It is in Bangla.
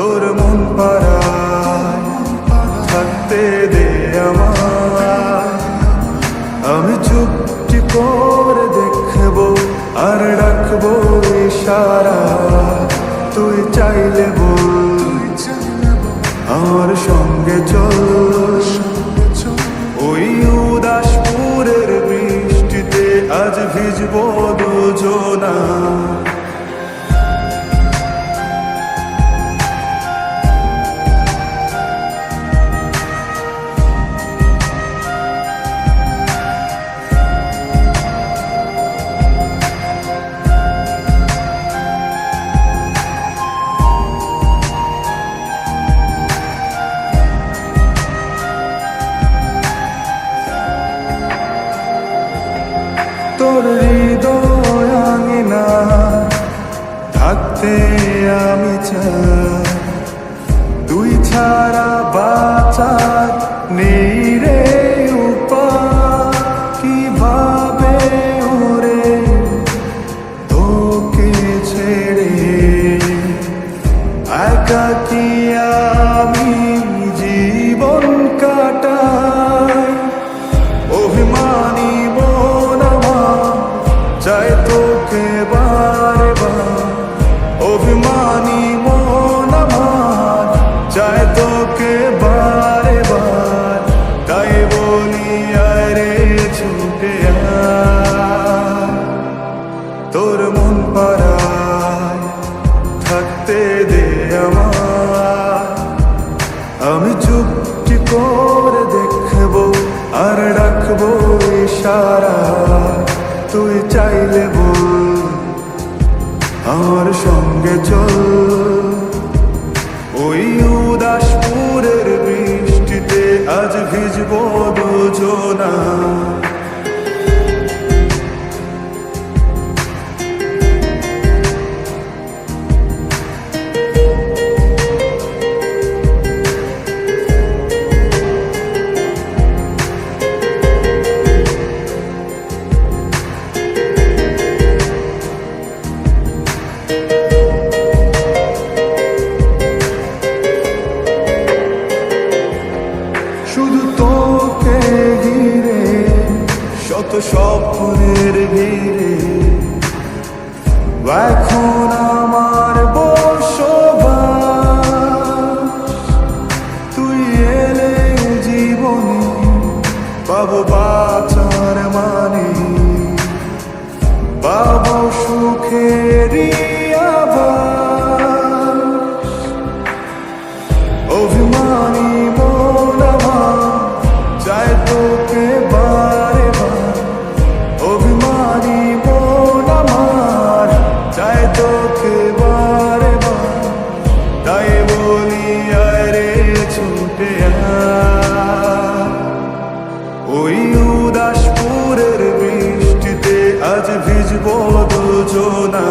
তোর মন পাড়ায় থাকতে দে আমায়, আমি চুপটি করে দেখবো আর ডাকবো ইশারা, তুই চাইলে বল আমার সঙ্গে চল। ওই উদাসপুরের বৃষ্টিতে আজ ভিজবো দুজনা। তোর হৃদয় আঙিনা থাকতে আমি চাই, তুই ছাড়া বাঁচার নেই রে উপায়। কিভাবে ওরে তোকে ছেড়ে একাকী আমি জীবন কাটাই। অভিমানী চাই তোকে বারে বার, অভিমানী মন আমার চাই তোকে বারে বার। তাই বলি আরে ছুটে আয়, তোর মন পাড়ায় থাকতে দে আমায়, আমি চুপটি করে দেখবো আর ডাকবো ইশারা, তুই চাইলে বল আমার সঙ্গে চল। ওই উদাসপুরের বৃষ্টিতে আজ ভিজবো দুজনা। শুধু তোকে ঘিরে শত স্বপ্নের ভিড়ে এখন আমার বসবাস। তুই এলে জীবনে পাবো বাঁচার মানে, পাবো সুখেরই আভাস। অভিমানী মন আমার চাই তোকে বারে বার, অভিমানী মন আমার চাই তোকে বারে বার। তাই বলি আরে ছুটে আয়, ওই উদাসপুরের বৃষ্টিতে আজ ভিজবো দুজনা।